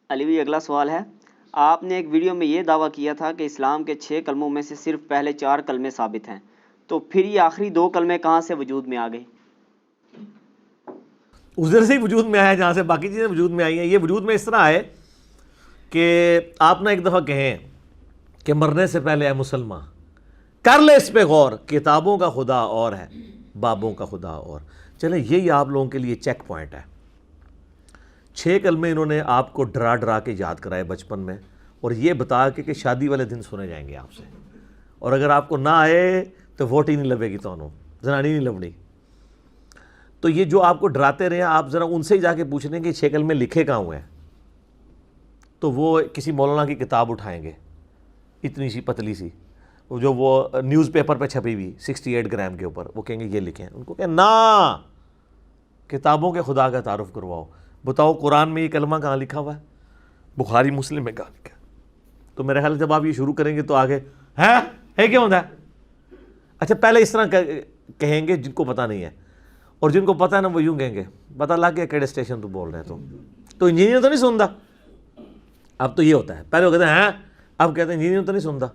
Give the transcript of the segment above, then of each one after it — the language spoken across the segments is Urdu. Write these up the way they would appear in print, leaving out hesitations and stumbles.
علی بھائی اگلا سوال ہے، آپ نے ایک ویڈیو میں یہ دعویٰ کیا تھا کہ اسلام کے 6 کلموں میں سے صرف پہلے 4 کلمے ثابت ہیں، تو پھر یہ آخری 2 کلمے کہاں سے وجود میں آ گئے؟ ادھر سے ہی وجود میں آیا جہاں سے باقی چیزیں وجود میں آئی ہیں. یہ وجود میں اس طرح آئے کہ آپ نے ایک دفعہ کہیں کہ مرنے سے پہلے اے مسلمان کر لے اس پہ غور، کتابوں کا خدا اور ہے، بابوں کا خدا اور. چلیں یہی آپ لوگوں کے لیے چیک پوائنٹ ہے. 6 کلمے انہوں نے آپ کو ڈرا ڈرا کے یاد کرائے بچپن میں، اور یہ بتا کے کہ شادی والے دن سنے جائیں گے آپ سے، اور اگر آپ کو نہ آئے تو ووٹ ہی نہیں لبے گی، تو زنانی نہیں لبنی. تو یہ جو آپ کو ڈراتے رہے ہیں، آپ ذرا ان سے ہی جا کے پوچھ لیں کہ 6 کلمے لکھے کہاں ہوئے ہیں، تو وہ کسی مولانا کی کتاب اٹھائیں گے اتنی سی پتلی سی، جو وہ نیوز پیپر پہ چھپی ہوئی 68 گرام کے اوپر، وہ کہیں گے یہ لکھیں. ان کو کہیں نا، کتابوں کے خدا کا تعارف کرواؤ. بتاؤ قرآن میں یہ کلمہ کہاں لکھا ہوا ہے، بخاری مسلم میں کہاں لکھا ہے؟ تو میرے خیال جب آپ یہ شروع کریں گے تو آگے ہے کیا ہوتا ہے. اچھا پہلے اس طرح کہیں گے جن کو پتہ نہیں ہے، اور جن کو پتہ ہے نا وہ یوں کہیں گے پتہ لگ گیا کیڑے اسٹیشن تو بول رہے ہیں. تو انجینئر تو نہیں سنتا. اب تو یہ ہوتا ہے، پہلے وہ کہتے ہیں اب کہتے ہیں انجینئر تو نہیں سنتا.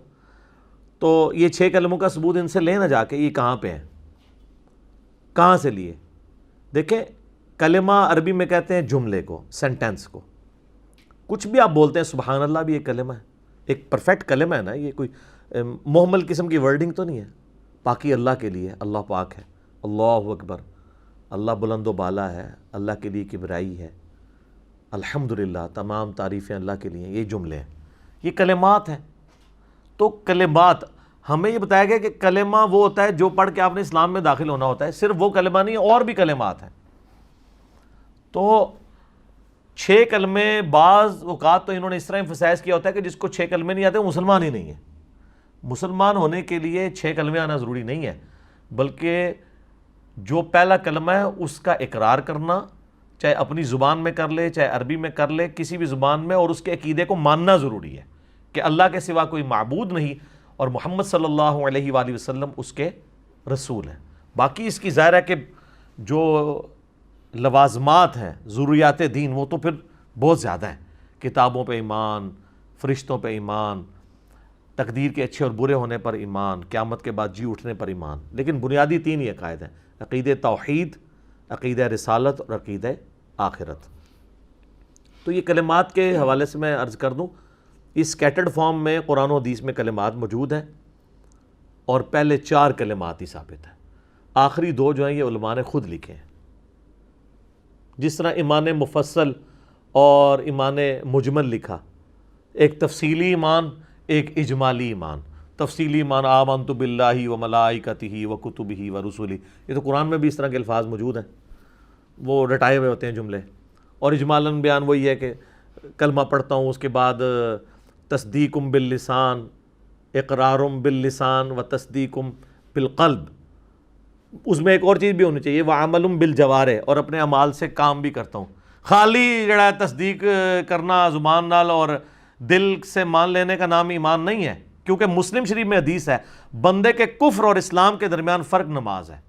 تو یہ 6 کلموں کا ثبوت ان سے لیں نہ جا کے یہ کہاں پہ ہیں، کہاں سے لیے. دیکھیں کلمہ عربی میں کہتے ہیں جملے کو، سینٹینس کو. کچھ بھی آپ بولتے ہیں، سبحان اللہ بھی ایک کلمہ ہے، ایک پرفیکٹ کلمہ ہے نا. یہ کوئی محمل قسم کی ورڈنگ تو نہیں ہے. پاکی اللہ کے لیے، اللہ پاک ہے، اللہ اکبر، اللہ بلند و بالا ہے، اللہ کے لیے کبریائی ہے، الحمدللہ تمام تعریفیں اللہ کے لیے. یہ جملے ہیں، یہ کلمات ہیں. تو کلمات ہمیں یہ بتایا گیا کہ کلمہ وہ ہوتا ہے جو پڑھ کے آپ نے اسلام میں داخل ہونا ہوتا ہے. صرف وہ کلمہ نہیں، اور بھی کلمات ہیں. تو 6 کلمے بعض اوقات تو انہوں نے اس طرح ایمفسائز کیا ہوتا ہے کہ جس کو 6 کلمے نہیں آتے وہ مسلمان ہی نہیں ہے. مسلمان ہونے کے لیے 6 کلمے آنا ضروری نہیں ہے، بلکہ جو پہلا کلمہ ہے اس کا اقرار کرنا، چاہے اپنی زبان میں کر لے چاہے عربی میں کر لے، کسی بھی زبان میں، اور اس کے عقیدے کو ماننا ضروری ہے کہ اللہ کے سوا کوئی معبود نہیں اور محمد صلی اللہ علیہ وآلہ وسلم اس کے رسول ہیں. باقی اس کی ظاہر ہے کہ جو لوازمات ہیں ضروریات دین وہ تو پھر بہت زیادہ ہیں. کتابوں پہ ایمان، فرشتوں پہ ایمان، تقدیر کے اچھے اور برے ہونے پر ایمان، قیامت کے بعد جی اٹھنے پر ایمان. لیکن بنیادی 3 ہی عقائد ہیں، عقیدہ توحید، عقیدہ رسالت اور عقیدہ آخرت. تو یہ کلمات کے حوالے سے میں عرض کر دوں، اس سکیٹرڈ فارم میں قرآن و حدیث میں کلمات موجود ہیں، اور پہلے 4 کلمات ہی ثابت ہیں. آخری 2 جو ہیں یہ علماء نے خود لکھے ہیں. جس طرح ایمان مفصل اور ایمان مجمل لکھا، ایک تفصیلی ایمان ایک اجمالی ایمان. تفصیلی ایمان آمنت باللہ و ملائکتہ و کتبہ و رسلہ، یہ تو قرآن میں بھی اس طرح کے الفاظ موجود ہیں، وہ رٹائے ہوئے ہوتے ہیں جملے. اور اجمالاً بیان وہی ہے کہ کلمہ پڑھتا ہوں، اس کے بعد تصدیق باللسان، اقرار باللسان و تصدیق بالقلب. اس میں ایک اور چیز بھی ہونی چاہیے، وعمل بالجوارح، اور اپنے اعمال سے کام بھی کرتا ہوں. خالی جڑا تصدیق کرنا زبان نال اور دل سے مان لینے کا نام ایمان نہیں ہے. کیونکہ مسلم شریف میں حدیث ہے، بندے کے کفر اور اسلام کے درمیان فرق نماز ہے.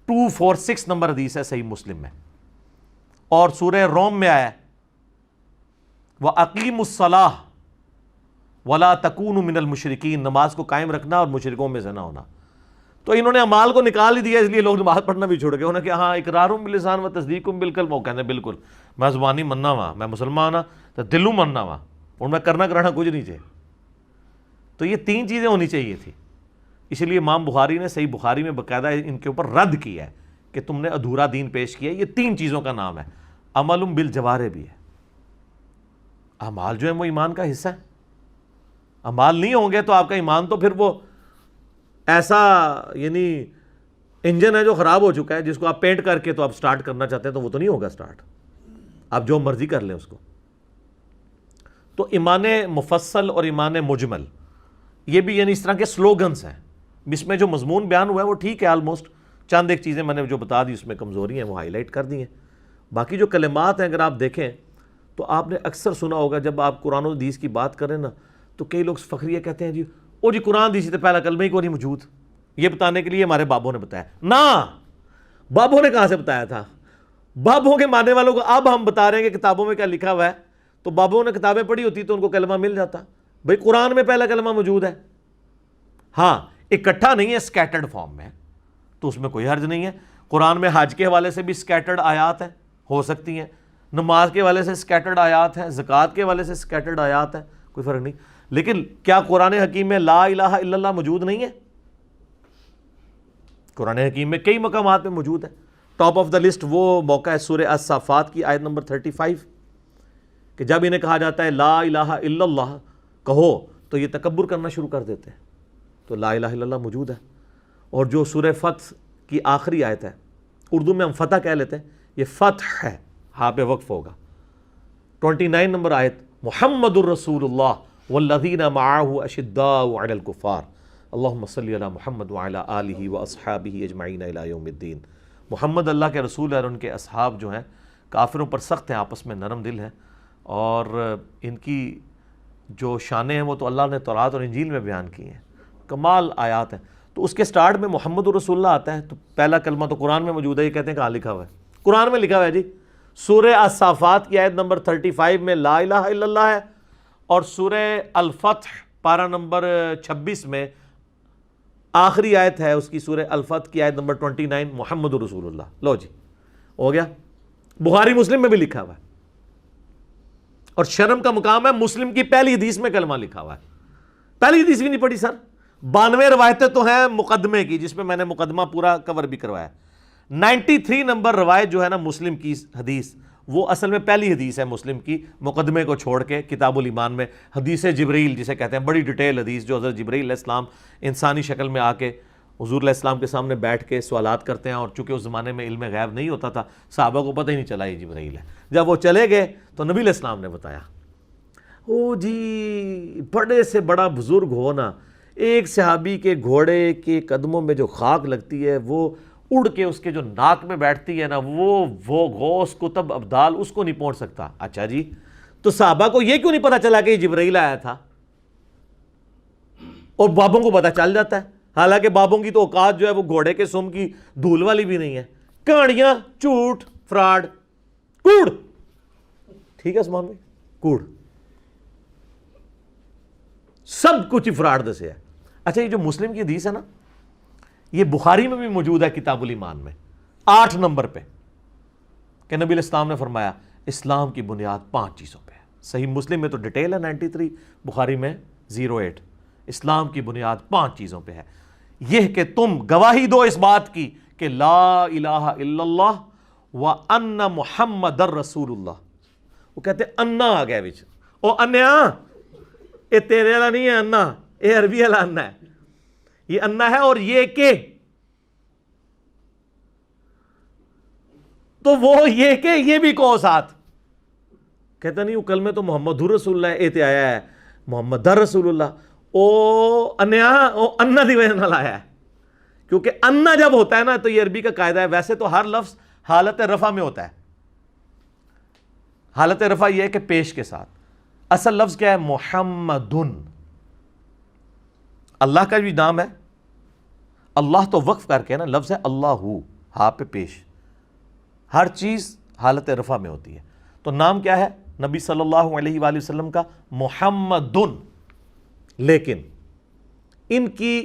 246 نمبر حدیث ہے صحیح مسلم میں. اور سورہ روم میں آیا ہے وَأَقِيمُوا الصَّلَاةَ وَلَا تَكُونُوا مِنَ الْمُشْرِكِينَ، نماز کو قائم رکھنا اور مشرکوں میں سے نہ ہونا. تو انہوں نے اعمال کو نکال ہی دیا، اس لیے لوگ نماز پڑھنا بھی چھوڑ گئے. انہوں نے کہا ہاں اقرار باللسان و تصدیق بالقلب. وہ کہتے ہیں بالکل میں زبانی مننا وا، میں مسلمان ہاں تو دلوں مننا وا، اور میں کرنا کرانا کچھ نہیں چاہیے. تو یہ 3 چیزیں ہونی چاہیے تھی. اس لیے امام بخاری نے صحیح بخاری میں باقاعدہ ان کے اوپر رد کیا ہے کہ تم نے ادھورا دین پیش کیا. یہ 3 چیزوں کا نام ہے. عمل بالجوارح بھی ہے، اعمال جو ہے وہ ایمان کا حصہ ہے. اعمال نہیں ہوں گے تو آپ کا ایمان تو پھر وہ ایسا یعنی انجن ہے جو خراب ہو چکا ہے، جس کو آپ پینٹ کر کے تو آپ سٹارٹ کرنا چاہتے ہیں تو وہ تو نہیں ہوگا سٹارٹ، آپ جو مرضی کر لیں اس کو. تو ایمان مفصل اور ایمان مجمل یہ بھی یعنی اس طرح کے سلوگنز ہیں. اس میں جو مضمون بیان ہوا ہے وہ ٹھیک ہے آلموسٹ. چند ایک چیزیں میں نے جو بتا دی اس میں کمزوری ہیں وہ ہائی لائٹ کر دی ہیں. باقی جو کلمات ہیں اگر آپ دیکھیں تو آپ نے اکثر سنا ہوگا جب آپ قرآن و حدیث کی بات کریں نا تو کئی لوگ فخریہ کہتے ہیں جی او جی قرآن حدیث سے پہلا کلمہ ہی کو نہیں موجود. یہ بتانے کے لیے ہمارے بابوں نے بتایا. نہ، بابوں نے کہاں سے بتایا تھا؟ بابوں کے ماننے والوں کو اب ہم بتا رہے ہیں کہ کتابوں میں کیا لکھا ہوا ہے. تو بابوں نے کتابیں پڑھی ہوتی تو ان کو کلمہ مل جاتا. بھئی قرآن میں پہلا کلمہ موجود ہے, ہاں اکٹھا نہیں ہے, سکیٹرڈ فارم میں, تو اس میں کوئی حرج نہیں ہے. قرآن میں حج کے حوالے سے بھی سکیٹرڈ آیات ہیں, ہو سکتی ہیں, نماز کے حوالے سے سکیٹرڈ آیات ہیں, زکوٰۃ کے حوالے سے سکیٹرڈ آیات ہیں, کوئی فرق نہیں. لیکن کیا قرآن حکیم میں لا الہ الا اللہ موجود نہیں ہے؟ قرآن حکیم میں کئی مقامات میں موجود ہے. ٹاپ آف دا لسٹ وہ موقع ہے سورہ الصافات کی آیت نمبر 35 کہ جب انہیں کہا جاتا ہے لا الہ الا اللہ کہو تو یہ تکبر کرنا شروع کر دیتے ہیں. تو لا الہ الا اللہ موجود ہے. اور جو سورہ فتح کی آخری آیت ہے, اردو میں ہم فتح کہہ لیتے ہیں, یہ فتح ہے, ہاں پہ وقف ہوگا. 29 نمبر آیت, محمد الرسول اللہ والذین معہ اشداء علی الکفار اللہم صلی علی محمد وعلی آلہ واصحابہ اجمعین الی یوم الدین. محمد اللہ کے رسول ہے اور ان کے اصحاب جو ہیں کافروں پر سخت ہیں, آپس میں نرم دل ہیں, اور ان کی جو شانیں ہیں وہ تو اللہ نے تورات اور انجیل میں بیان کی ہیں, کمال آیات ہیں. تو اس کے سٹارٹ میں محمد الرسول اللہ آتا ہے, تو پہلا کلمہ تو قرآن میں موجود ہے. یہ کہتے ہیں کہاں لکھا ہوا ہے؟ قرآن میں لکھا ہوا ہے جی. سورہ الصافات کی آیت نمبر 35 میں لا الہ الا اللہ ہے, اور سورہ الفتح پارہ نمبر 26 میں آخری آیت ہے اس کی, سورہ الفتح کی آیت نمبر 29 محمد الرسول اللہ. لو جی ہو گیا. بخاری مسلم میں بھی لکھا ہوا ہے, اور شرم کا مقام ہے مسلم کی پہلی حدیث میں کلمہ لکھا ہوا ہے. پہلی حدیث بھی نہیں پڑھی سر, 92 روایتیں تو ہیں مقدمے کی, جس میں میں نے مقدمہ پورا کور بھی کروایا. 93 نمبر روایت جو ہے نا مسلم کی حدیث, وہ اصل میں پہلی حدیث ہے مسلم کی, مقدمے کو چھوڑ کے کتاب الایمان میں حدیث جبریل جسے کہتے ہیں, بڑی ڈیٹیل حدیث جو حضرت جبریل علیہ السلام انسانی شکل میں آ کے حضور علیہ السلام کے سامنے بیٹھ کے سوالات کرتے ہیں. اور چونکہ اس زمانے میں علم غیب نہیں ہوتا تھا, صحابہ کو پتہ ہی نہیں چلا یہ جبریل ہے. جب وہ چلے گئے تو نبی علیہ السلام نے بتایا. او جی بڑے سے بڑا بزرگ ہونا, ایک صحابی کے گھوڑے کے قدموں میں جو خاک لگتی ہے وہ اڑ کے اس کے جو ناک میں بیٹھتی ہے نا, وہ غوث کتب ابدال اس کو نہیں پہنچ سکتا. اچھا جی, تو صحابہ کو یہ کیوں نہیں پتا چلا کہ یہ جبرائیل آیا تھا؟ اور بابوں کو پتا چل جاتا ہے, حالانکہ بابوں کی تو اوقات جو ہے وہ گھوڑے کے سم کی دھول والی بھی نہیں ہے. کہانیاں, جھوٹ, فراڈ, کوڑ. ٹھیک ہے عثمان بھائی, کوڑ, سب کچھ فراڈ دسے ہے. اچھا یہ جو مسلم کی حدیث ہے نا, یہ بخاری میں بھی موجود ہے کتاب الایمان میں 8 نمبر پہ, کہ نبی علیہ السلام نے فرمایا اسلام کی بنیاد 5 چیزوں پہ ہے. صحیح مسلم میں تو ڈیٹیل ہے 93, بخاری میں 08. اسلام کی بنیاد 5 چیزوں پہ ہے, یہ کہ تم گواہی دو اس بات کی کہ لا الہ الا اللہ وان محمد الرسول اللہ. وہ کہتے انا آ گیا بچ, او انیا اے تیرے والا نہیں ہے انا, اے عربی والا انا ہے, یہ انا ہے. اور یہ کہ, تو وہ یہ کہ یہ بھی کہو ساتھ. کہتا نہیں وہ کلمہ تو محمد رسول اللہ اے تے آیا ہے محمد رسول اللہ. او انیا او انا دی وجہ نال آیا ہے, کیونکہ انا جب ہوتا ہے نا تو یہ عربی کا قاعدہ ہے. ویسے تو ہر لفظ حالت رفع میں ہوتا ہے, حالت رفع یہ ہے کہ پیش کے ساتھ. اصل لفظ کیا ہے؟ محمدن. اللہ کا بھی نام ہے, اللہ تو وقف کر کے نا لفظ ہے اللہ, ہاں پہ پیش, ہر چیز حالت رفع میں ہوتی ہے. تو نام کیا ہے نبی صلی اللہ علیہ وآلہ وسلم کا؟ محمدن. لیکن ان کی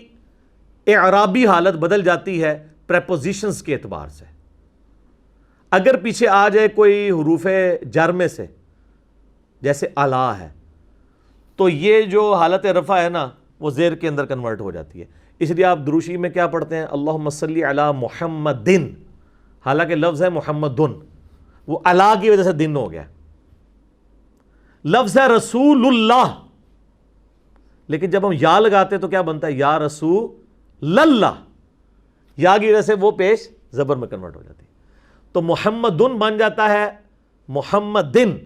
اعرابی حالت بدل جاتی ہے پریپوزیشنز کے اعتبار سے. اگر پیچھے آ جائے کوئی حروف جر میں سے, جیسے اعلیٰ ہے, تو یہ جو حالت رفع ہے نا وہ زیر کے اندر کنورٹ ہو جاتی ہے. اس لیے آپ دروشی میں کیا پڑھتے ہیں؟ اللہم صلی علی محمدن, حالانکہ لفظ ہے محمدن, وہ علی کی وجہ سے دن ہو گیا. لفظ ہے رسول اللہ, لیکن جب ہم یا لگاتے تو کیا بنتا ہے؟ یا رسول اللہ, یا کی وجہ سے وہ پیش زبر میں کنورٹ ہو جاتی ہے. تو محمدن بن جاتا ہے محمدن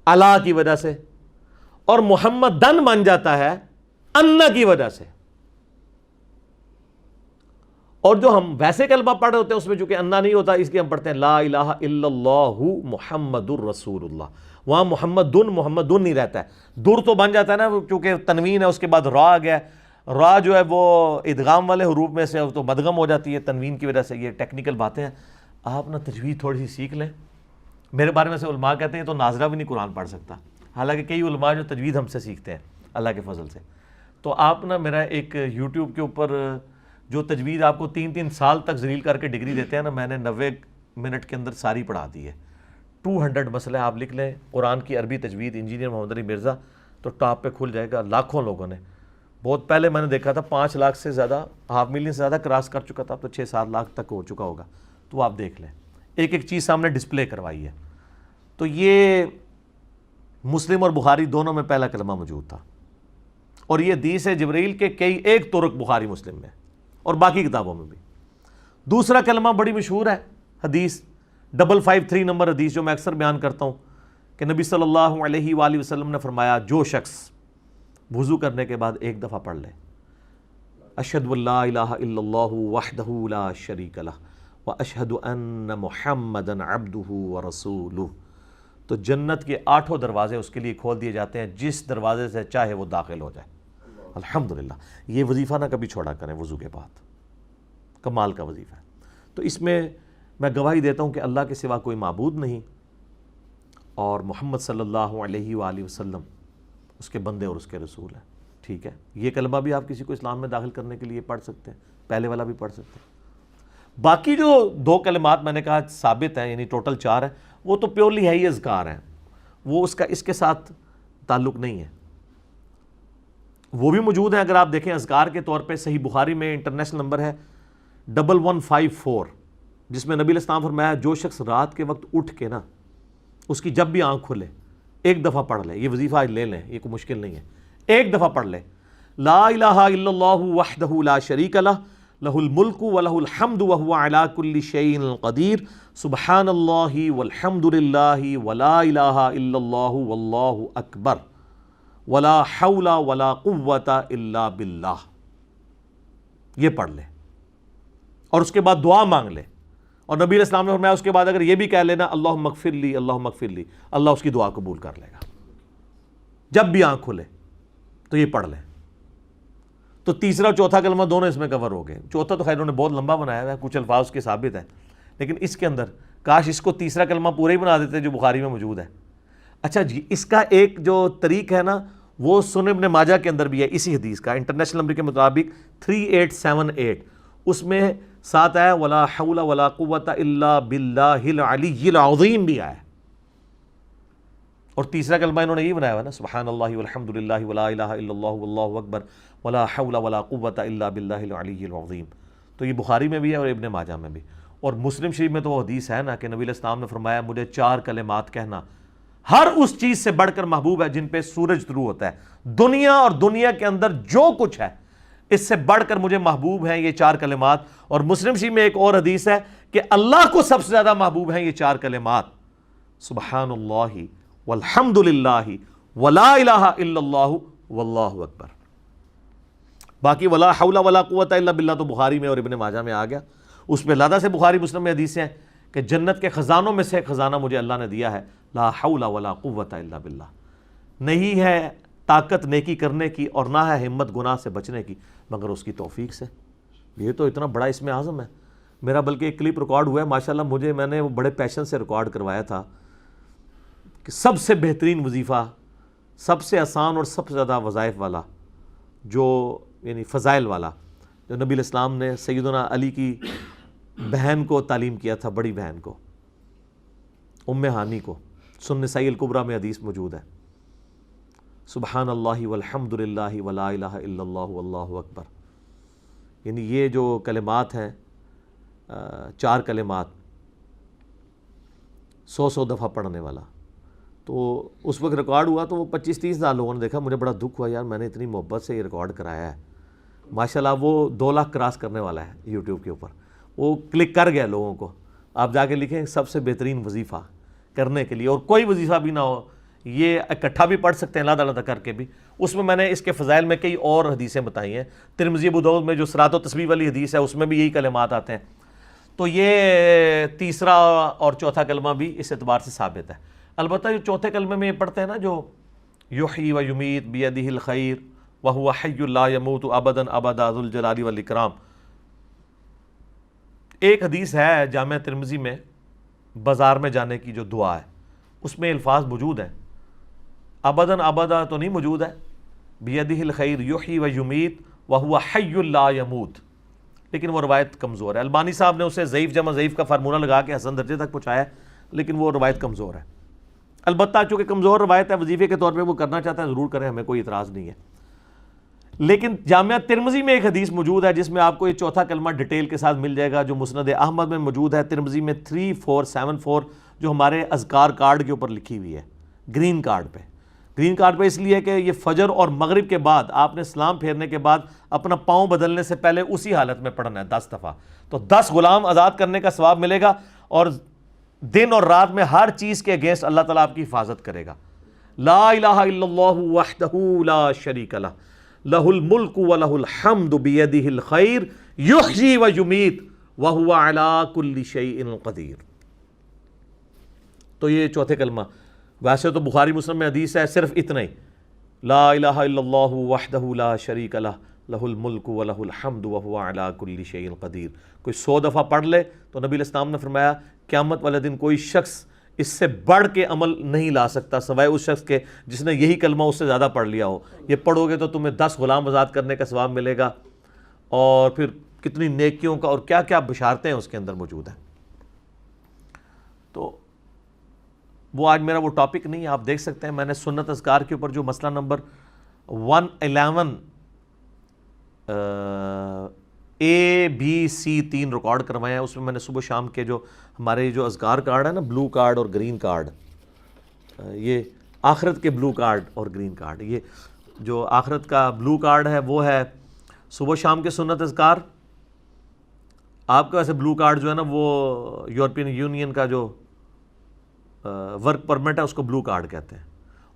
علی کی وجہ سے, اور محمدن بن جاتا ہے انا کی وجہ سے. اور جو ہم ویسے کلمہ پڑھ رہے ہوتے ہیں اس میں چونکہ انا نہیں ہوتا, اس لیے ہم پڑھتے ہیں لا الہ الا اللہ محمد الرسول اللہ. وہاں محمدن نہیں رہتا ہے, در تو بن جاتا ہے نا کیونکہ تنوین ہے, اس کے بعد را آ گیا. را جو ہے وہ ادغام والے حروف میں سے تو مدغم ہو جاتی ہے تنوین کی وجہ سے. یہ ٹیکنیکل باتیں ہیں, آپ نا تجوید تھوڑی سی سیکھ لیں میرے بارے میں سے علماء کہتے ہیں تو ناظرہ بھی نہیں قرآن پڑھ سکتا، حالانکہ کئی علماء جو تجوید ہم سے سیکھتے ہیں اللہ کے فضل سے. تو آپ نا میرا ایک یوٹیوب کے اوپر جو تجوید آپ کو 3 سال تک ذلیل کر کے ڈگری دیتے ہیں نا، میں نے 90 منٹ کے اندر ساری پڑھا دی ہے. 200 مسئلے آپ لکھ لیں قرآن کی عربی تجوید انجینئر محمد علی مرزا، تو ٹاپ پہ کھل جائے گا. لاکھوں لوگوں نے، بہت پہلے میں نے دیکھا تھا 5 لاکھ سے زیادہ، 500,000 سے زیادہ کراس کر چکا تھا، اب تو 6-7 لاکھ تک ہو چکا ہوگا. تو آپ دیکھ لیں، ایک ایک چیز سامنے ڈسپلے کروائی ہے. تو یہ مسلم اور بخاری دونوں میں پہلا کلمہ موجود تھا، اور یہ حدیث ہے جبرائیل کے کئی ایک طرق بخاری مسلم میں اور باقی کتابوں میں بھی. دوسرا کلمہ بڑی مشہور ہے حدیث 553 نمبر حدیث، جو میں اکثر بیان کرتا ہوں کہ نبی صلی اللہ علیہ وآلہ وسلم نے فرمایا جو شخص وضو کرنے کے بعد ایک دفعہ پڑھ لے اشہد ان لا الہ الا اللہ وحدہ لا شریک لہ واشہد ان محمدا عبدہ ورسولہ، تو جنت کے 8 دروازے اس کے لیے کھول دیے جاتے ہیں، جس دروازے سے چاہے وہ داخل ہو جائے. الحمدللہ. یہ وظیفہ نہ کبھی چھوڑا کریں وضو کے بعد، کمال کا وظیفہ ہے. تو اس میں گواہی دیتا ہوں کہ اللہ کے سوا کوئی معبود نہیں، اور محمد صلی اللہ علیہ وآلہ وسلم اس کے بندے اور اس کے رسول ہیں. ٹھیک ہے، یہ کلمہ بھی آپ کسی کو اسلام میں داخل کرنے کے لیے پڑھ سکتے ہیں، پہلے والا بھی پڑھ سکتے ہیں. باقی جو 2 کلمات میں نے کہا ثابت ہیں، یعنی ٹوٹل 4 ہیں، وہ تو پیورلی ہے ہی اذکار ہیں، وہ اس کے ساتھ تعلق نہیں ہے. وہ بھی موجود ہیں، اگر آپ دیکھیں اذکار کے طور پہ صحیح بخاری میں انٹرنیشنل نمبر ہے 1154، جس میں نبی علیہ السلام فرمایا جو شخص رات کے وقت اٹھ کے نا اس کی جب بھی آنکھ کھلے ایک دفعہ پڑھ لے. یہ وظیفہ آج لے لیں، یہ کوئی مشکل نہیں ہے. ایک دفعہ پڑھ لے لا الہ الا اللہ وحدہ لا شریک لہ لہ الملک ولہ الحمد وہو علی کل شیء قدیر سبحان اللہ والحمد للہ ولا الہ الا اللہ واللہ اکبر ولا حول ولا قوۃ الا باللہ. یہ پڑھ لے اور اس کے بعد دعا مانگ لے. اور نبی علیہ السلام نے فرمایا اس کے بعد اگر یہ بھی کہہ لینا اللہم اغفر لی اللہم اغفر لی، اللہ اس کی دعا قبول کر لے گا جب بھی آنکھ کھلے. تو یہ پڑھ لیں. تو تیسرا چوتھا کلمہ دونوں اس میں کور ہو گئے. چوتھا تو خیر انہوں نے بہت لمبا بنایا ہوا ہے، کچھ الفاظ کے ثابت ہیں، لیکن اس کے اندر کاش اس کو تیسرا کلمہ پورا ہی بنا دیتے جو بخاری میں موجود ہے. اچھا جی، اس کا ایک جو طریق ہے نا وہ سنن ابن ماجہ کے اندر بھی ہے، اسی حدیث کا انٹرنیشنل نمبر کے مطابق 3878، اس میں ساتھ آیا ولا حول ولا قوۃ الا باللہ العلی العظیم بھی آیا. اور تیسرا کلمہ انہوں نے یہ بنایا ہوا نا سبحان اللہ والحمد للہ ولا الہ الا اللہ واللہ اکبر ولا حول ولا قوۃ الا باللہ العلی العظیم. تو یہ بخاری میں بھی ہے اور ابن ماجہ میں بھی. اور مسلم شریف میں تو وہ حدیث ہے نا کہ نبی علیہ السلام نے فرمایا مجھے 4 کلمات کہنا ہر اس چیز سے بڑھ کر محبوب ہے جن پہ سورج طلوع ہوتا ہے. دنیا اور دنیا کے اندر جو کچھ ہے اس سے بڑھ کر مجھے محبوب ہیں یہ 4 کلمات. اور مسلم شریف میں ایک اور حدیث ہے کہ اللہ کو سب سے زیادہ محبوب ہیں یہ 4 کلمات سبحان اللہ والحمد للہ ولا الہ الا اللہ واللہ اکبر. باقی ولا حول ولا قوۃ الا باللہ تو بخاری میں اور ابن ماجہ میں آ گیا. اس میں لادہ سے بخاری مسلم میں حدیثیں ہیں کہ جنت کے خزانوں میں سے ایک خزانہ مجھے اللہ نے دیا ہے لا حول ولا قوۃ الا باللہ. نہیں ہے طاقت نیکی کرنے کی اور نہ ہے ہمت گناہ سے بچنے کی مگر اس کی توفیق سے. یہ تو اتنا بڑا اس میں اعظم ہے. میرا بلکہ ایک کلپ ریکارڈ ہوا ہے ماشاءاللہ، میں نے وہ بڑے پیشن سے ریکارڈ کروایا تھا کہ سب سے بہترین وظیفہ، سب سے آسان اور سب سے زیادہ وظائف والا، جو یعنی فضائل والا، جو نبی علیہ السلام نے سیدنا علی کی بہن کو تعلیم کیا تھا، بڑی بہن کو، ام ہانی کو. سنن نسائی الکبریٰ میں حدیث موجود ہے سبحان اللہ والحمد للہ ولا الہ الا اللہ واللہ اکبر. یعنی یہ جو کلمات ہیں 4 کلمات 100 دفعہ پڑھنے والا. تو اس وقت ریکارڈ ہوا تو وہ 25-30 ہزار لوگوں نے دیکھا. مجھے بڑا دکھ ہوا یار، میں نے اتنی محبت سے یہ ریکارڈ کرایا ہے. ماشاءاللہ وہ 2 لاکھ کراس کرنے والا ہے یوٹیوب کے اوپر. وہ کلک کر گیا لوگوں کو. آپ جا کے لکھیں سب سے بہترین وظیفہ کرنے کے لیے، اور کوئی وظیفہ بھی نہ ہو، یہ اکٹھا بھی پڑھ سکتے ہیں علیحدہ علیحدہ کر کے بھی. اس میں نے اس کے فضائل میں کئی اور حدیثیں بتائی ہیں. ترمذی ابو داؤد میں جو صراط و تسبیح والی حدیث ہے اس میں بھی یہی کلمات آتے ہیں. تو یہ تیسرا اور چوتھا کلمہ بھی اس اعتبار سے ثابت ہے. البتہ جو چوتھے کلمے میں یہ پڑھتے ہیں نا جو یحیی و یمیت بیدہ الخیر وہو حی لا یموت ابدا ابدا ذو الجلال والاکرام. ایک حدیث ہے جامع ترمذی میں بازار میں جانے کی جو دعا ہے اس میں الفاظ موجود ہیں، ابداً ابدا تو نہیں موجود ہے، بیدہ الخیر یحیی و یمیت وہو حی لا یموت، لیکن وہ روایت کمزور ہے۔ البانی صاحب نے اسے ضعیف جمع ضعیف کا فارمولہ لگا کے حسن درجے تک پہنچایا ہے، لیکن وہ روایت کمزور ہے۔ البتہ چونکہ کمزور روایت ہے، وظیفے کے طور پہ وہ کرنا چاہتا ہے ضرور کریں، ہمیں کوئی اعتراض نہیں ہے۔ لیکن جامعہ ترمذی میں ایک حدیث موجود ہے جس میں آپ کو یہ چوتھا کلمہ ڈیٹیل کے ساتھ مل جائے گا، جو مسند احمد میں موجود ہے، ترمذی میں 3474، جو ہمارے اذکار کارڈ کے اوپر لکھی ہوئی ہے، گرین کارڈ پہ اس لیے کہ یہ فجر اور مغرب کے بعد آپ نے سلام پھیرنے کے بعد اپنا پاؤں بدلنے سے پہلے اسی حالت میں پڑھنا ہے 10 دفعہ، تو 10 غلام آزاد کرنے کا ثواب ملے گا، اور دن اور رات میں ہر چیز کے اگینسٹ اللہ تعالیٰ آپ کی حفاظت کرے گا۔ لا الہ الا اللہ وحدہ لا شریک لہ لہ الملک ولہ الحمد بیدہ الخیر یحیی و یمیت وہو علی کل شیء قدیر۔ تو یہ چوتھے کلمہ، ویسے تو بخاری مسلم میں حدیث ہے صرف اتنا ہی، لا الہ الا اللہ وحدہ لا شریک لہ لہ الملک ولہ الحمد وہو علی کل شیء قدیر۔ کوئی 100 دفعہ پڑھ لے تو نبی علیہ السلام نے فرمایا قیامت والے دن کوئی شخص اس سے بڑھ کے عمل نہیں لا سکتا سوائے اس شخص کے جس نے یہی کلمہ اس سے زیادہ پڑھ لیا ہو۔ یہ پڑھو گے تو تمہیں 10 غلام آزاد کرنے کا ثواب ملے گا، اور پھر کتنی نیکیوں کا اور کیا کیا بشارتیں اس کے اندر موجود ہیں۔ تو وہ آج میرا وہ ٹاپک نہیں ہے، آپ دیکھ سکتے ہیں میں نے سنت اذکار کے اوپر جو مسئلہ نمبر 111 اے بی سی 3 ریکارڈ کروائے ہیں، اس میں نے صبح شام کے جو ہمارے جو اذکار کارڈ ہے نا، بلو کارڈ اور گرین کارڈ، یہ آخرت کے بلو کارڈ اور گرین کارڈ، یہ جو آخرت کا بلو کارڈ ہے وہ ہے صبح شام کے سنت اذکار۔ آپ کا ویسے بلو کارڈ جو ہے نا وہ یورپین یونین کا جو ورک پرمٹ ہے اس کو بلو کارڈ کہتے ہیں،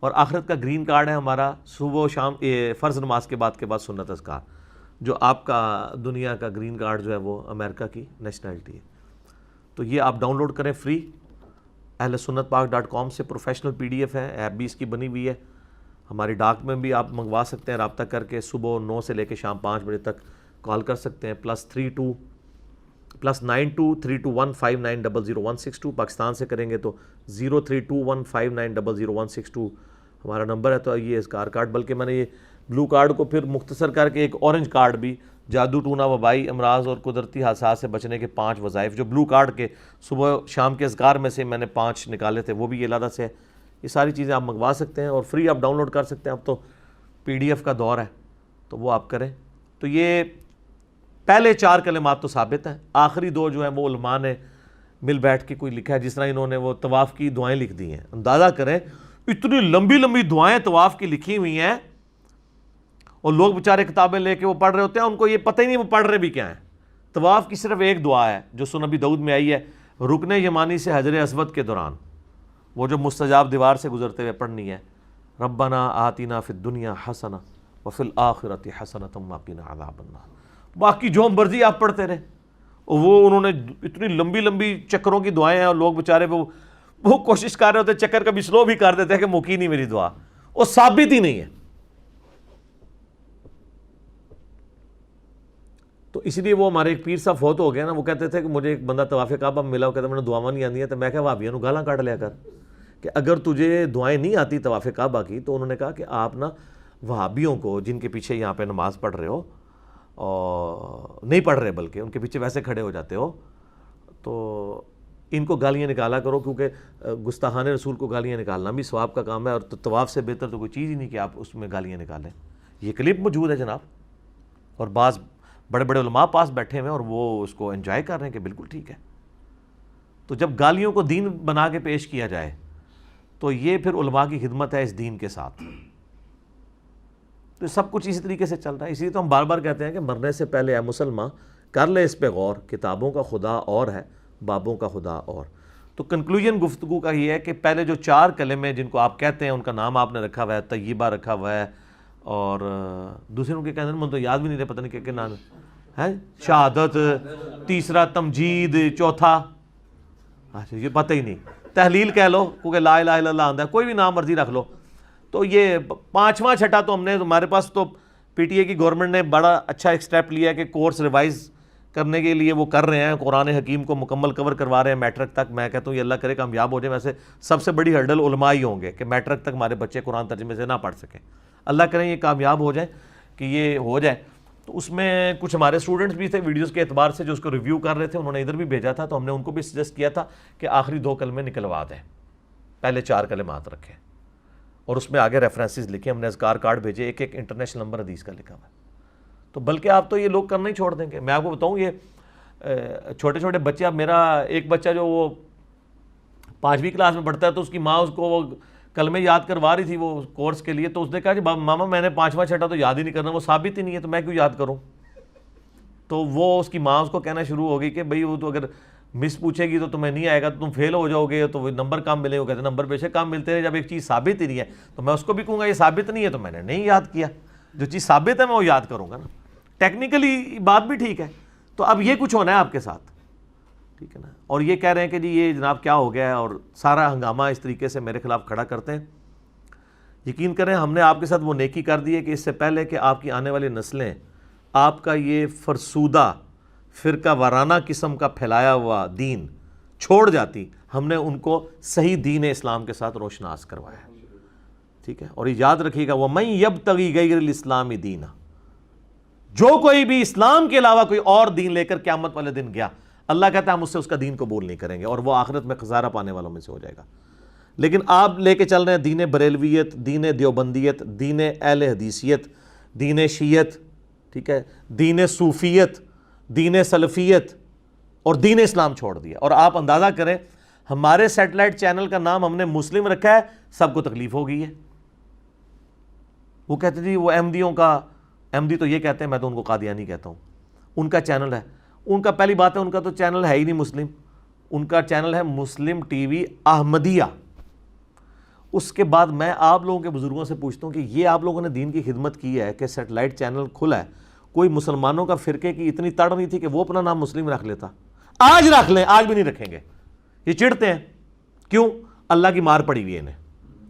اور آخرت کا گرین کارڈ ہے ہمارا صبح و شام فرض نماز کے بعد سنت اذکار، جو آپ کا دنیا کا گرین کارڈ جو ہے وہ امریکہ کی نیشنلٹی ہے۔ تو یہ آپ ڈاؤن لوڈ کریں فری، اہل سنت پاک.com سے پروفیشنل PDF ہے، ایپ بھی اس کی بنی ہوئی ہے، ہماری ڈاک میں بھی آپ منگوا سکتے ہیں، رابطہ کر کے صبح 9 سے لے کے شام 5 بجے تک کال کر سکتے ہیں، +923215900162، پاکستان سے کریں گے تو 032159000162 ہمارا نمبر ہے۔ تو یہ اذکار کارڈ، بلکہ میں نے یہ بلو کارڈ کو پھر مختصر کر کے ایک اورنج کارڈ بھی، جادو ٹونا وبائی امراض اور قدرتی حادثات سے بچنے کے 5 وظائف، جو بلو کارڈ کے صبح شام کے اذکار میں سے میں نے 5 نکالے تھے، وہ بھی یہ علیحدہ سے ہے۔ یہ ساری چیزیں آپ منگوا سکتے ہیں اور فری آپ ڈاؤن لوڈ کر سکتے ہیں۔ اب تو PDF کا دور ہے تو وہ آپ کریں۔ تو یہ پہلے 4 کلمات تو ثابت ہیں، آخری 2 جو ہیں وہ علماء نے مل بیٹھ کے کوئی لکھا ہے، جس طرح انہوں نے وہ طواف کی دعائیں لکھ دی ہیں۔ اندازہ کریں اتنی لمبی لمبی دعائیں طواف کی لکھی ہوئی ہیں، اور لوگ بیچارے کتابیں لے کے وہ پڑھ رہے ہوتے ہیں، ان کو یہ پتہ ہی نہیں وہ پڑھ رہے بھی کیا ہیں۔ طواف کی صرف ایک دعا ہے جو سنن ابی داؤد میں آئی ہے، رکن یمانی سے حجر اسود کے دوران، وہ جو مستجاب دیوار سے گزرتے ہوئے پڑھنی ہے، ربنا آتنا فی الدنیا حسنہ وفی الآخرۃ حسنۃ وقنا عذاب النار۔ باقی جو مرضی آپ پڑھتے رہے، وہ انہوں نے اتنی لمبی لمبی چکروں کی دعائیں ہیں، اور لوگ بیچارے وہ کوشش کر رہے ہوتے، چکر کبھی سلو بھی کر دیتے ہیں کہ مکی نہیں میری دعا، وہ ثابت ہی نہیں ہے۔ تو اس لیے وہ ہمارے ایک پیر صاحب فوت ہو گیا نا، وہ کہتے تھے کہ مجھے ایک بندہ طواف کعبہ میں ملا، وہ کہتا ہے میں دعاواں نہیں آتی ہیں، تو میں کہا وہابیوں نو گالاں کاٹ لیا کر کہ اگر تجھے دعائیں نہیں آتی طواف کعبہ کی، تو انہوں نے کہا کہ آپ نا وہابیوں کو جن کے پیچھے یہاں پہ نماز پڑھ رہے ہو، اور نہیں پڑھ رہے بلکہ ان کے پیچھے ویسے کھڑے ہو جاتے ہو، تو ان کو گالیاں نکالا کرو، کیونکہ گستاخان رسول کو گالیاں نکالنا بھی ثواب کا کام ہے، اور طواف سے بہتر تو کوئی چیز ہی نہیں کہ آپ اس میں گالیاں نکالیں۔ یہ کلپ موجود ہے جناب، اور بعض بڑے بڑے علماء پاس بیٹھے ہوئے ہیں اور وہ اس کو انجوائے کر رہے ہیں کہ بالکل ٹھیک ہے۔ تو جب گالیوں کو دین بنا کے پیش کیا جائے تو یہ پھر علماء کی خدمت ہے اس دین کے ساتھ۔ تو سب کچھ اسی طریقے سے چل رہا ہے، اسی لیے تو ہم بار بار کہتے ہیں کہ مرنے سے پہلے اے مسلمان کر لے اس پہ غور، کتابوں کا خدا اور ہے، بابوں کا خدا اور۔ تو کنکلوژن گفتگو کا یہ ہے کہ پہلے جو 4 کلمے جن کو آپ کہتے ہیں ان کا نام آپ نے رکھا ہوا ہے، طیبہ رکھا ہوا ہے، اور دوسرے ان کے کہتے ہیں مجھے تو یاد بھی نہیں رہے، پتہ نہیں کیا نام ہے، شہادت، تیسرا تمجید، چوتھا اچھا یہ پتہ ہی نہیں، تحلیل کہہ لو کیونکہ لا الہ الا اللہ آندہ ہے، کوئی بھی نام مرضی رکھ لو۔ تو یہ 5واں چھٹا تو ہم نے، ہمارے پاس تو PTA کی گورنمنٹ نے بڑا اچھا ایک سٹیپ لیا ہے کہ کورس ریوائز کرنے کے لیے وہ کر رہے ہیں, قرآن حکیم کو مکمل کور کروا رہے ہیں میٹرک تک. میں کہتا ہوں یہ اللہ کرے کامیاب ہو جائے. ویسے سب سے بڑی ہرڈل علماء ہی ہوں گے کہ میٹرک تک ہمارے بچے قرآن ترجمے سے نہ پڑھ سکیں. اللہ کریں یہ کامیاب ہو جائیں کہ یہ ہو جائے. تو اس میں کچھ ہمارے اسٹوڈنٹس بھی تھے ویڈیوز کے اعتبار سے جو اس کو ریویو کر رہے تھے, انہوں نے ادھر بھی بھیجا تھا, تو ہم نے ان کو بھی سجیسٹ کیا تھا کہ آخری 2 کلمے نکلوا دیں, پہلے 4 کلمات رکھیں اور اس میں آگے ریفرنسز لکھیں. ہم نے اذکار کارڈ بھیجے, ایک ایک انٹرنیشنل نمبر حدیث کا لکھا ہوا ہے. تو بلکہ آپ تو یہ لوگ کرنا ہی چھوڑ دیں گے. میں آپ کو بتاؤں یہ چھوٹے چھوٹے بچے, اب میرا ایک بچہ جو وہ 5ویں کلاس میں پڑھتا ہے, تو اس کی ماں اس کو وہ کلمے یاد کروا رہی تھی وہ کورس کے لیے. تو اس نے کہا جی ماما میں نے 5واں 6واں تو یاد ہی نہیں کرنا, وہ ثابت ہی نہیں ہے, تو میں کیوں یاد کروں. تو وہ اس کی ماں اس کو کہنا شروع ہو گئی کہ بھئی وہ تو اگر مس پوچھے گی تو تمہیں نہیں آئے گا, تو تم فیل ہو جاؤ گے, تو وہ نمبر کم ملے. وہ کہتے ہیں نمبر بے شک کم ملتے ہیں, جب ایک چیز ثابت ہی نہیں ہے تو میں اس کو بھی کہوں گا یہ ثابت نہیں ہے تو میں نے نہیں یاد کیا. جو چیز ثابت ہے میں وہ یاد کروں گا نا. ٹیکنیکلی بات بھی ٹھیک ہے. تو اب یہ کچھ ہونا ہے آپ کے ساتھ, ٹھیک ہے نا. اور یہ کہہ رہے ہیں کہ جی یہ جناب کیا ہو گیا ہے, اور سارا ہنگامہ اس طریقے سے میرے خلاف کھڑا کرتے ہیں. یقین کریں ہم نے آپ کے ساتھ وہ نیکی کر دی ہے کہ اس سے پہلے کہ آپ کی آنے والی نسلیں آپ کا یہ فرسودہ فرقہ وارانہ قسم کا پھیلایا ہوا دین چھوڑ جاتی, ہم نے ان کو صحیح دین اسلام کے ساتھ روشناس کروایا ہے, ٹھیک ہے. اور یہ یاد رکھیے گا وَمَن يَبْتَغِي غَيْرَ الْإِسْلَامِ دِينًا, جو کوئی بھی اسلام کے علاوہ کوئی اور دین لے کر قیامت والے دن گیا, اللہ کہتا ہے ہم اس سے اس کا دین قبول نہیں کریں گے, اور وہ آخرت میں خسارہ پانے والوں میں سے ہو جائے گا. لیکن آپ لے کے چل رہے ہیں دین بریلویت, دین دیوبندیت, دین اہل حدیثیت, دین شیعت, ٹھیک ہے, دین صوفیت, دین سلفیت اور دین اسلام چھوڑ دیا. اور آپ اندازہ کریں ہمارے سیٹلائٹ چینل کا نام ہم نے مسلم رکھا ہے, سب کو تکلیف ہو گئی ہے. وہ کہتے جی وہ احمدیوں کا, احمدی تو یہ کہتے ہیں, میں تو ان کو قادیانی کہتا ہوں, ان کا چینل ہے. ان کا پہلی بات ہے ان کا تو چینل ہے ہی نہیں مسلم, ان کا چینل ہے مسلم ٹی وی احمدیہ. اس کے بعد میں آپ لوگوں کے بزرگوں سے پوچھتا ہوں کہ یہ آپ لوگوں نے دین کی خدمت کی ہے کہ سیٹلائٹ چینل کھلا ہے, کوئی مسلمانوں کا فرقے کی اتنی تڑ نہیں تھی کہ وہ اپنا نام مسلم رکھ لیتا؟ آج رکھ لیں, آج بھی نہیں رکھیں گے. یہ چڑھتے ہیں کیوں؟ اللہ کی مار پڑی ہوئی ہے انہیں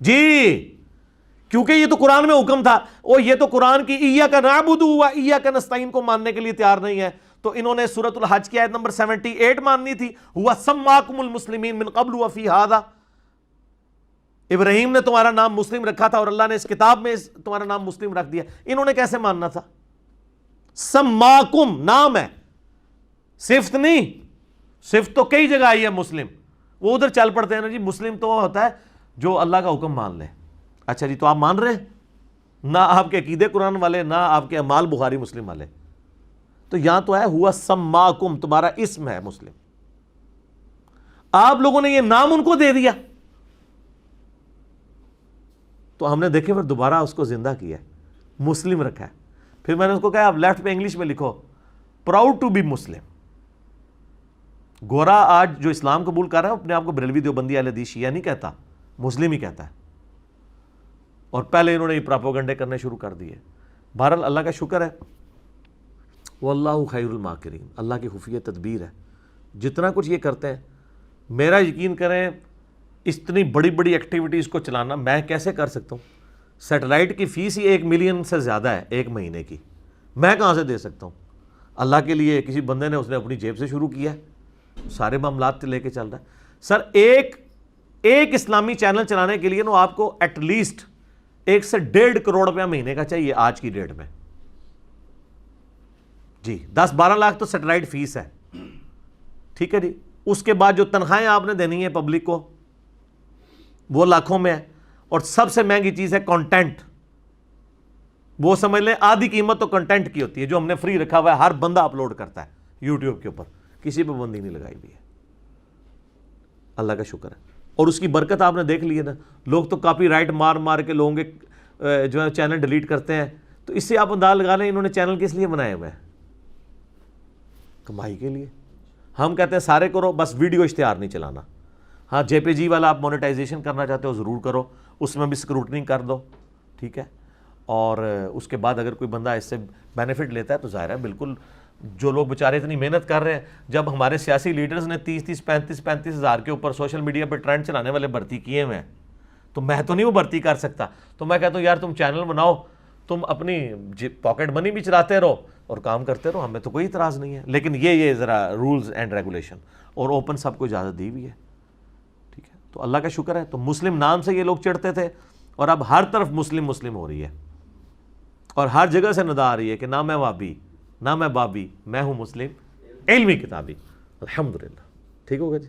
جی, کیونکہ یہ تو قرآن میں حکم تھا, اور یہ تو قرآن کی ایاک نعبد و ایاک نستعین کو ماننے کے لیے تیار نہیں ہے. تو انہوں نے سورۃ الحج کی آیت نمبر 78 ماننی تھی, ہوا سماکم المسلمین من قبل وفی ھذا, ابراہیم نے تمہارا نام مسلم رکھا تھا اور اللہ نے اس کتاب میں تمہارا نام مسلم رکھ دیا. انہوں نے کیسے ماننا تھا؟ سماکم نام ہے, صفت نہیں. صفت تو کئی جگہ آئی ہے مسلم, وہ ادھر چل پڑتے ہیں نا جی. مسلم تو ہوتا ہے جو اللہ کا حکم مان لے. اچھا جی, تو آپ مان رہے ہیں؟ نہ آپ کے عقیدے قرآن والے, نہ آپ کے اعمال بخاری مسلم والے. تو یہاں تو ہے ہوا سماکم, تمہارا اسم ہے مسلم. آپ لوگوں نے یہ نام ان کو دے دیا, تو ہم نے دیکھے پھر دوبارہ اس کو زندہ کیا ہے, مسلم رکھا ہے. پھر میں نے اس کو کہا آپ لیفٹ پہ انگلش میں لکھو پراؤڈ ٹو بی مسلم. گورا آج جو اسلام قبول کر رہا ہے اپنے آپ کو بریلوی دیوبندی اہل حدیث شیعہ نہیں کہتا, مسلم ہی کہتا ہے. اور پہلے انہوں نے یہ پراپوگنڈے کرنے شروع کر دیے. بہرحال اللہ کا شکر ہے, واللہ خیر الماکرین, اللہ کی خفیہ تدبیر ہے. جتنا کچھ یہ کرتے ہیں, میرا یقین کریں اتنی بڑی بڑی ایکٹیویٹیز کو چلانا میں کیسے کر سکتا ہوں؟ سیٹلائٹ کی فیس ہی 1 ملین سے زیادہ ہے ایک مہینے کی, میں کہاں سے دے سکتا ہوں؟ اللہ کے لیے کسی بندے نے اس نے اپنی جیب سے شروع کیا ہے, سارے معاملات لے کے چل رہا ہے. سر ایک اسلامی چینل چلانے کے لیے نا آپ کو ایٹ لیسٹ 1 سے 1.5 کروڑ روپیہ مہینے کا چاہیے آج کی ڈیٹ میں جی. 10-12 لاکھ تو سیٹلائٹ فیس ہے, ٹھیک ہے جی. اس کے بعد جو تنخواہیں آپ نے دینی ہے پبلک کو وہ لاکھوں میں ہے. اور سب سے مہنگی چیز ہے کنٹینٹ. وہ سمجھ لیں آدھی قیمت تو کنٹینٹ کی ہوتی ہے جو ہم نے فری رکھا ہوا ہے, ہر بندہ اپلوڈ کرتا ہے یوٹیوب کے اوپر, کسی پہ بندی نہیں لگائی ہوئی ہے. اللہ کا شکر ہے. اور اس کی برکت آپ نے دیکھ لی ہے نا, لوگ تو کاپی رائٹ مار مار کے لوگوں کے جو ہے چینل ڈیلیٹ کرتے ہیں. تو اس سے آپ انداز لگا لیں انہوں نے چینل کس لیے بنائے ہوئے ہیں؟ کمائی کے لیے. ہم کہتے ہیں سارے کرو, بس ویڈیو اشتہار نہیں چلانا. ہاں جے پی جی والا آپ مونیٹائزیشن کرنا چاہتے ہو ضرور کرو, اس میں بھی اسکروٹنی کر دو, ٹھیک ہے. اور اس کے بعد اگر کوئی بندہ اس سے بینیفٹ لیتا ہے تو ظاہر ہے بالکل, جو لوگ بیچارے اتنی محنت کر رہے ہیں, جب ہمارے سیاسی لیڈرز نے 30-35 ہزار کے اوپر سوشل میڈیا پہ ٹرینڈ چلانے والے بھرتی کیے ہوئے ہیں, تو میں تو نہیں وہ بھرتی کر سکتا. تو میں کہتا ہوں یار تم چینل بناؤ, تم اپنی پاکٹ منی بھی چلاتے رہو, اور کام کرتے رہو, ہمیں تو کوئی اعتراض نہیں ہے. لیکن یہ ذرا رولز اینڈ ریگولیشن اور اوپن سب کو اجازت دی ہوئی ہے, ٹھیک ہے. تو اللہ کا شکر ہے, تو مسلم نام سے یہ لوگ چڑھتے تھے اور اب ہر طرف مسلم مسلم ہو رہی ہے, اور ہر جگہ سے ندا آ رہی ہے کہ نہ میں وابی نہ میں بابی, میں ہوں مسلم علمی کتابی. الحمدللہ, ٹھیک ہوگا جی.